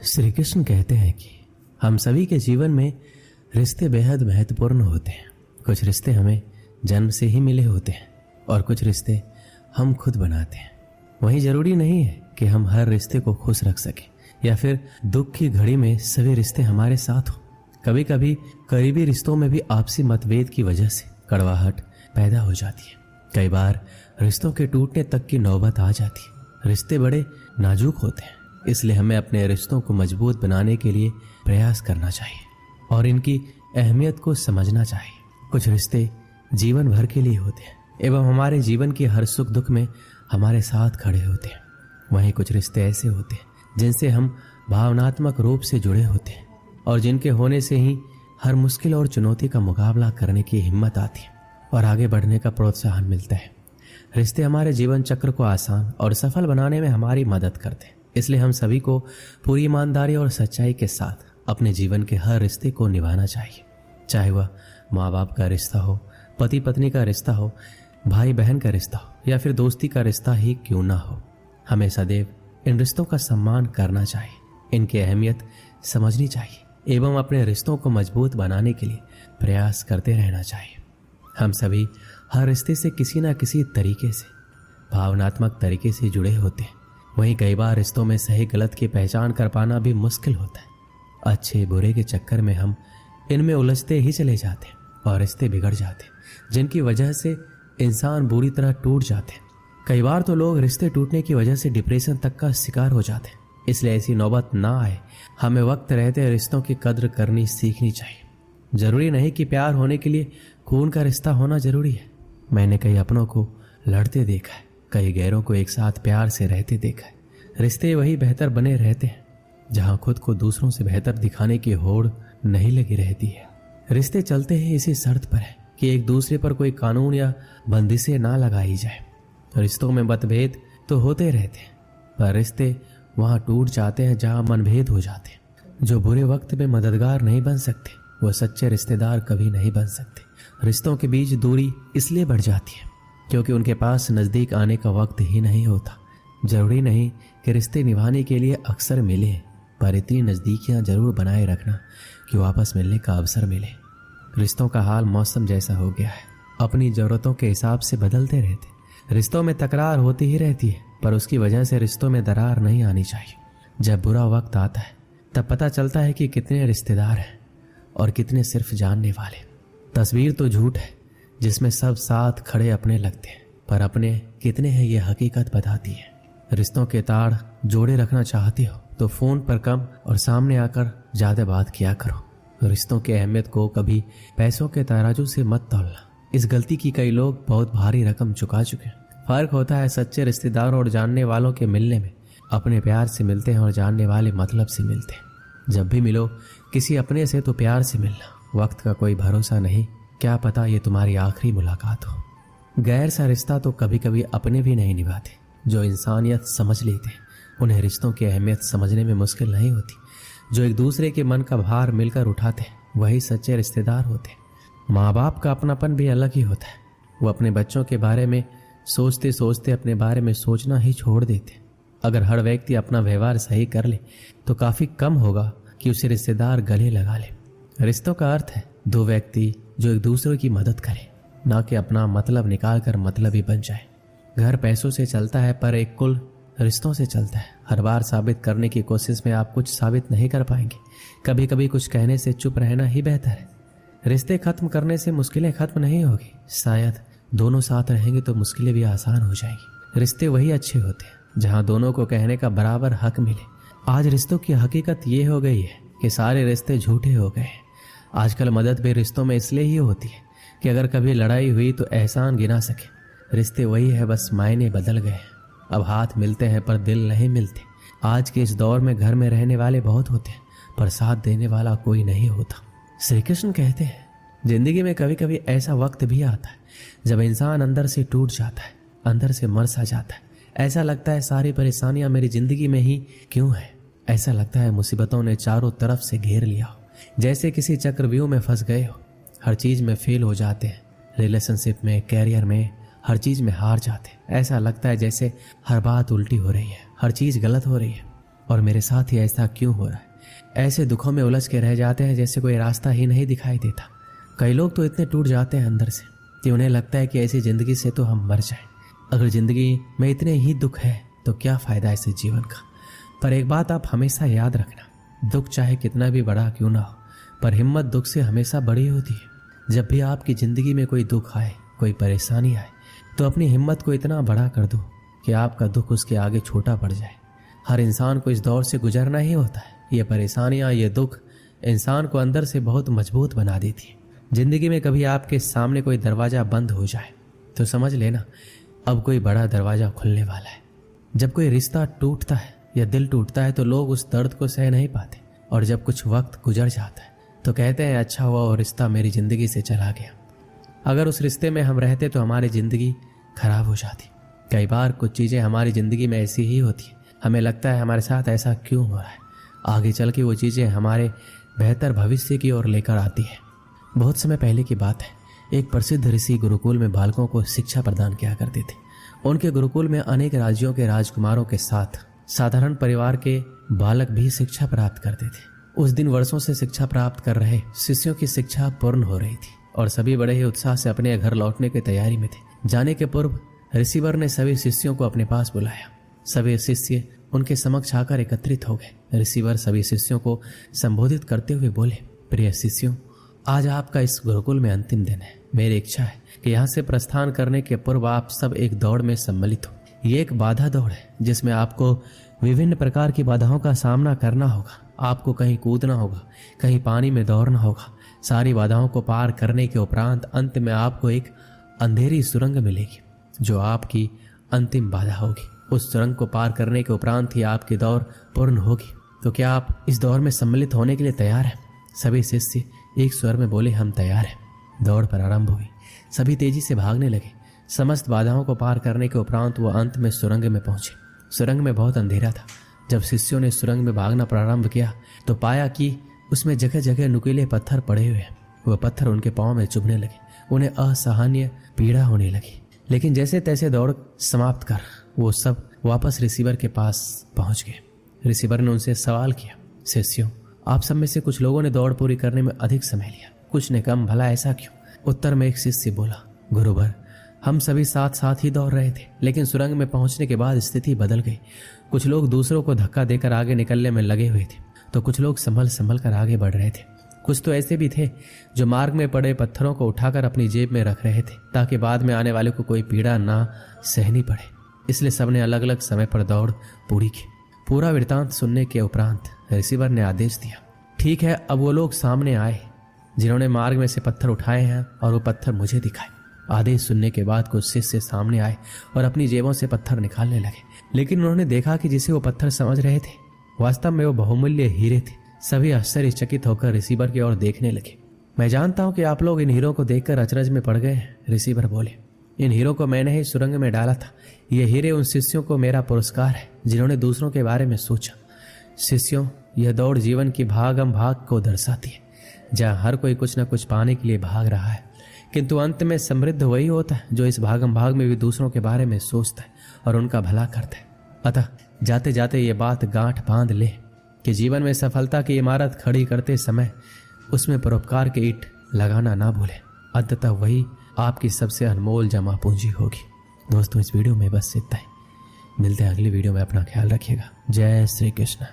श्री कृष्ण कहते हैं कि हम सभी के जीवन में रिश्ते बेहद महत्वपूर्ण होते हैं। कुछ रिश्ते हमें जन्म से ही मिले होते हैं और कुछ रिश्ते हम खुद बनाते हैं। वहीं जरूरी नहीं है कि हम हर रिश्ते को खुश रख सकें या फिर दुख की घड़ी में सभी रिश्ते हमारे साथ हो। कभी कभी करीबी रिश्तों में भी आपसी मतभेद की वजह से कड़वाहट पैदा हो जाती है। कई बार रिश्तों के टूटने तक की नौबत आ जाती है। रिश्ते बड़े नाजुक होते हैं, इसलिए हमें अपने रिश्तों को मजबूत बनाने के लिए प्रयास करना चाहिए और इनकी अहमियत को समझना चाहिए। कुछ रिश्ते जीवन भर के लिए होते हैं एवं हमारे जीवन की हर सुख दुख में हमारे साथ खड़े होते हैं। वहीं कुछ रिश्ते ऐसे होते हैं जिनसे हम भावनात्मक रूप से जुड़े होते हैं और जिनके होने से ही हर मुश्किल और चुनौती का मुकाबला करने की हिम्मत आती है और आगे बढ़ने का प्रोत्साहन मिलता है। रिश्ते हमारे जीवन चक्र को आसान और सफल बनाने में हमारी मदद करते हैं। इसलिए हम सभी को पूरी ईमानदारी और सच्चाई के साथ अपने जीवन के हर रिश्ते को निभाना चाहिए, चाहे वह माँ बाप का रिश्ता हो, पति पत्नी का रिश्ता हो, भाई बहन का रिश्ता हो या फिर दोस्ती का रिश्ता ही क्यों ना हो। हमें सदैव इन रिश्तों का सम्मान करना चाहिए, इनकी अहमियत समझनी चाहिए एवं अपने रिश्तों को मजबूत बनाने के लिए प्रयास करते रहना चाहिए। हम सभी हर रिश्ते से किसी न किसी तरीके से भावनात्मक तरीके से जुड़े होते हैं। वहीं कई बार रिश्तों में सही गलत की पहचान कर पाना भी मुश्किल होता है। अच्छे बुरे के चक्कर में हम इनमें उलझते ही चले जाते हैं और रिश्ते बिगड़ जाते हैं, जिनकी वजह से इंसान बुरी तरह टूट जाते हैं। कई बार तो लोग रिश्ते टूटने की वजह से डिप्रेशन तक का शिकार हो जाते हैं। इसलिए ऐसी नौबत ना आए, हमें वक्त रहते रिश्तों की कद्र करनी सीखनी चाहिए। जरूरी नहीं कि प्यार होने के लिए खून का रिश्ता होना जरूरी है। मैंने कई अपनों को लड़ते देखा है, कई गैरों को एक साथ प्यार से रहते देखा है। रिश्ते वही बेहतर बने रहते हैं जहां खुद को दूसरों से बेहतर दिखाने की होड़ नहीं लगी रहती है। रिश्ते चलते हैं इसी शर्त पर है कि एक दूसरे पर कोई कानून या बंदिशें ना लगाई जाए। रिश्तों में मतभेद तो होते रहते हैं, पर रिश्ते वहां टूट जाते हैं जहां मनभेद हो जाते हैं। जो बुरे वक्त में मददगार नहीं बन सकते वो सच्चे रिश्तेदार कभी नहीं बन सकते। रिश्तों के बीच दूरी इसलिए बढ़ जाती है क्योंकि उनके पास नजदीक आने का वक्त ही नहीं होता। जरूरी नहीं कि रिश्ते निभाने के लिए अक्सर मिले, पर इतनी नजदीकियां जरूर बनाए रखना कि वापस मिलने का अवसर मिले। रिश्तों का हाल मौसम जैसा हो गया है, अपनी जरूरतों के हिसाब से बदलते रहते। रिश्तों में तकरार होती ही रहती है, पर उसकी वजह से रिश्तों में दरार नहीं आनी चाहिए। जब बुरा वक्त आता है तब पता चलता है कि कितने रिश्तेदार हैं और कितने सिर्फ जानने वाले। तस्वीर तो झूठ है जिसमें सब साथ खड़े अपने लगते हैं, पर अपने कितने हैं ये हकीकत बताती है। रिश्तों के तार जोड़े रखना चाहते हो तो फोन पर कम और सामने आकर ज्यादा बात किया करो। रिश्तों की अहमियत को कभी पैसों के तराजू से मत तौलना। इस गलती की कई लोग बहुत भारी रकम चुका चुके हैं। फर्क होता है सच्चे रिश्तेदारों और जानने वालों के मिलने में। अपने प्यार से मिलते हैं और जानने वाले मतलब से मिलते हैं। जब भी मिलो किसी अपने से तो प्यार से मिलना। वक्त का कोई भरोसा नहीं, क्या पता ये तुम्हारी आखिरी मुलाकात हो। गैर सा रिश्ता तो कभी कभी अपने भी नहीं निभाते। जो इंसानियत समझ लेते हैं उन्हें रिश्तों की अहमियत समझने में मुश्किल नहीं होती। जो एक दूसरे के मन का भार मिलकर उठाते हैं वही सच्चे रिश्तेदार होते हैं। माँ बाप का अपनापन भी अलग ही होता है। वो अपने बच्चों के बारे में सोचते सोचते अपने बारे में सोचना ही छोड़ देते। अगर हर व्यक्ति अपना व्यवहार सही कर ले तो काफी कम होगा कि उसे रिश्तेदार गले लगा ले। रिश्तों का अर्थ है दो व्यक्ति जो एक दूसरे की मदद करें, ना कि अपना मतलब निकाल कर मतलब ही बन जाए। घर पैसों से चलता है पर एक कुल रिश्तों से चलता है। हर बार साबित करने की कोशिश में आप कुछ साबित नहीं कर पाएंगे। कभी कभी कुछ कहने से चुप रहना ही बेहतर है। रिश्ते खत्म करने से मुश्किलें खत्म नहीं होगी, शायद दोनों साथ रहेंगे तो मुश्किलें भी आसान हो जाएंगी। रिश्ते वही अच्छे होते हैं जहां दोनों को कहने का बराबर हक मिले। आज रिश्तों की हकीकत ये हो गई है कि सारे रिश्ते झूठे हो गए हैं। आजकल मदद भी रिश्तों में इसलिए ही होती है कि अगर कभी लड़ाई हुई तो एहसान गिना सके। रिश्ते वही है, बस मायने बदल गए। अब हाथ मिलते हैं पर दिल नहीं मिलते। आज के इस दौर में घर में रहने वाले बहुत होते हैं पर साथ देने वाला कोई नहीं होता। श्री कृष्ण कहते हैं जिंदगी में कभी कभी ऐसा वक्त भी आता है जब इंसान अंदर से टूट जाता है, अंदर से मर सा जाता है। ऐसा लगता है सारी परेशानियां मेरी जिंदगी में ही क्यों है। ऐसा लगता है मुसीबतों ने चारों तरफ से घेर लिया हो, जैसे किसी चक्रव्यूह में फंस गए हो। हर चीज में फेल हो जाते हैं, रिलेशनशिप में, कैरियर में, हर चीज में हार जाते हैं। ऐसा लगता है जैसे हर बात उल्टी हो रही है, हर चीज गलत हो रही है और मेरे साथ ही ऐसा क्यों हो रहा है। ऐसे दुखों में उलझ के रह जाते हैं जैसे कोई रास्ता ही नहीं दिखाई देता। कई लोग तो इतने टूट जाते हैं अंदर से कि उन्हें लगता है कि ऐसी जिंदगी से तो हम मर जाएं। अगर जिंदगी में इतने ही दुख है तो क्या फायदा ऐसे जीवन का। पर एक बात आप हमेशा याद रखना, दुख चाहे कितना भी बड़ा क्यों ना हो, पर हिम्मत दुख से हमेशा बड़ी होती है। जब भी आपकी जिंदगी में कोई दुख आए, कोई परेशानी आए, तो अपनी हिम्मत को इतना बड़ा कर दो कि आपका दुख उसके आगे छोटा पड़ जाए। हर इंसान को इस दौर से गुजरना ही होता है। ये परेशानियां, ये दुख इंसान को अंदर से बहुत मजबूत बना देती है। जिंदगी में कभी आपके सामने कोई दरवाजा बंद हो जाए तो समझ लेना अब कोई बड़ा दरवाजा खुलने वाला है। जब कोई रिश्ता टूटता है या दिल टूटता है तो लोग उस दर्द को सह नहीं पाते, और जब कुछ वक्त गुजर जाता है तो कहते हैं अच्छा हुआ वो रिश्ता मेरी जिंदगी से चला गया। अगर उस रिश्ते में हम रहते तो हमारी जिंदगी खराब हो जाती। कई बार कुछ चीजें हमारी जिंदगी में ऐसी ही होती है, हमें लगता है हमारे साथ ऐसा क्यों हो रहा है। आगे चल के वो चीजें हमारे बेहतर भविष्य की ओर लेकर आती है। बहुत समय पहले की बात है, एक प्रसिद्ध ऋषि गुरुकुल में बालकों को शिक्षा प्रदान किया करते थे। उनके गुरुकुल में अनेक राज्यों के राजकुमारों के साथ साधारण परिवार के बालक भी शिक्षा प्राप्त करते थे। उस दिन वर्षों से शिक्षा प्राप्त कर रहे शिष्यों की शिक्षा पूर्ण हो रही थी और सभी बड़े ही उत्साह से अपने घर लौटने की तैयारी में थे। जाने के पूर्व ऋषिवर ने सभी शिष्यों को अपने पास बुलाया। सभी शिष्य उनके समक्ष आकर एकत्रित हो गए। ऋषिवर सभी शिष्यों को संबोधित करते हुए बोले, प्रिय शिष्यों, आज आपका इस गुरुकुल में अंतिम दिन है। मेरी इच्छा है कि यहाँ से प्रस्थान करने के पूर्व आप सब एक दौड़ में सम्मिलित हो। ये एक बाधा दौड़ है जिसमें आपको विभिन्न प्रकार की बाधाओं का सामना करना होगा। आपको कहीं कूदना होगा, कहीं पानी में दौड़ना होगा। सारी बाधाओं को पार करने के उपरांत अंत में आपको एक अंधेरी सुरंग मिलेगी जो आपकी अंतिम बाधा होगी। उस सुरंग को पार करने के उपरांत ही आपकी दौड़ पूर्ण होगी। तो क्या आप इस दौड़ में सम्मिलित होने के लिए तैयार हैं? सभी शिष्य एक स्वर में बोले, हम तैयार हैं। दौड़ प्रारंभ हुई। सभी तेजी से भागने लगे। समस्त बाधाओं को पार करने के उपरांत वो अंत में सुरंग में पहुंचे। सुरंग में बहुत अंधेरा था। जब शिष्यों ने सुरंग में भागना प्रारंभ किया तो पाया कि उसमें जगह जगह नुकीले पत्थर पड़े हुए हैं। वह पत्थर उनके पांव में चुभने लगे। उन्हें असहनीय पीड़ा होने लगी। लेकिन जैसे तैसे दौड़ समाप्त कर वो सब वापस रिसीवर के पास पहुंच गए। रिसीवर ने उनसे सवाल किया, शिष्यों, आप सब में से कुछ लोगों ने दौड़ पूरी करने में अधिक समय लिया, कुछ ने कम, भला ऐसा क्यों? उत्तर में एक शिष्य बोला, गुरुवर, हम सभी साथ साथ ही दौड़ रहे थे, लेकिन सुरंग में पहुंचने के बाद स्थिति बदल गई। कुछ लोग दूसरों को धक्का देकर आगे निकलने में लगे हुए थे, तो कुछ लोग संभल संभल कर आगे बढ़ रहे थे। कुछ तो ऐसे भी थे जो मार्ग में पड़े पत्थरों को उठाकर अपनी जेब में रख रहे थे ताकि बाद में आने वाले को कोई पीड़ा ना सहनी पड़े। इसलिए सबने अलग अलग समय पर दौड़ पूरी की। पूरा वृतांत सुनने के उपरांत रिसीवर ने आदेश दिया, ठीक है, अब वो लोग सामने आए जिन्होंने मार्ग में से पत्थर उठाए हैं और वो पत्थर मुझे दिखाए। आदेश सुनने के बाद कुछ शिष्य सामने आए और अपनी जेबों से पत्थर निकालने लगे, लेकिन उन्होंने देखा कि जिसे वो पत्थर समझ रहे थे वास्तव में वो बहुमूल्य हीरे थे। सभी आश्चर्यचकित होकर रिसीवर की ओर देखने लगे। मैं जानता हूं कि आप लोग इन हीरों को देखकर अचरज में पड़ गए हैं, रिसीवर बोले। इन हीरों को मैंने ही सुरंग में डाला था। ये हीरे उन शिष्यों को मेरा पुरस्कार है जिन्होंने दूसरों के बारे में सोचा। शिष्यों, यह दौड़ जीवन की भागम भाग को दर्शाती है, जहाँ हर कोई कुछ न कुछ पाने के लिए भाग रहा है, किंतु अंत में समृद्ध वही होता है जो इस भागम भाग में भी दूसरों के बारे में सोचता है और उनका भला करता है। अतः जाते जाते ये बात गांठ बांध ले कि जीवन में सफलता की इमारत खड़ी करते समय उसमें परोपकार की ईंट लगाना ना भूले। अंततः वही आपकी सबसे अनमोल जमा पूंजी होगी। दोस्तों, इस वीडियो में बस इतना ही। मिलते हैं अगली वीडियो में। अपना ख्याल रखिएगा। जय श्री कृष्ण।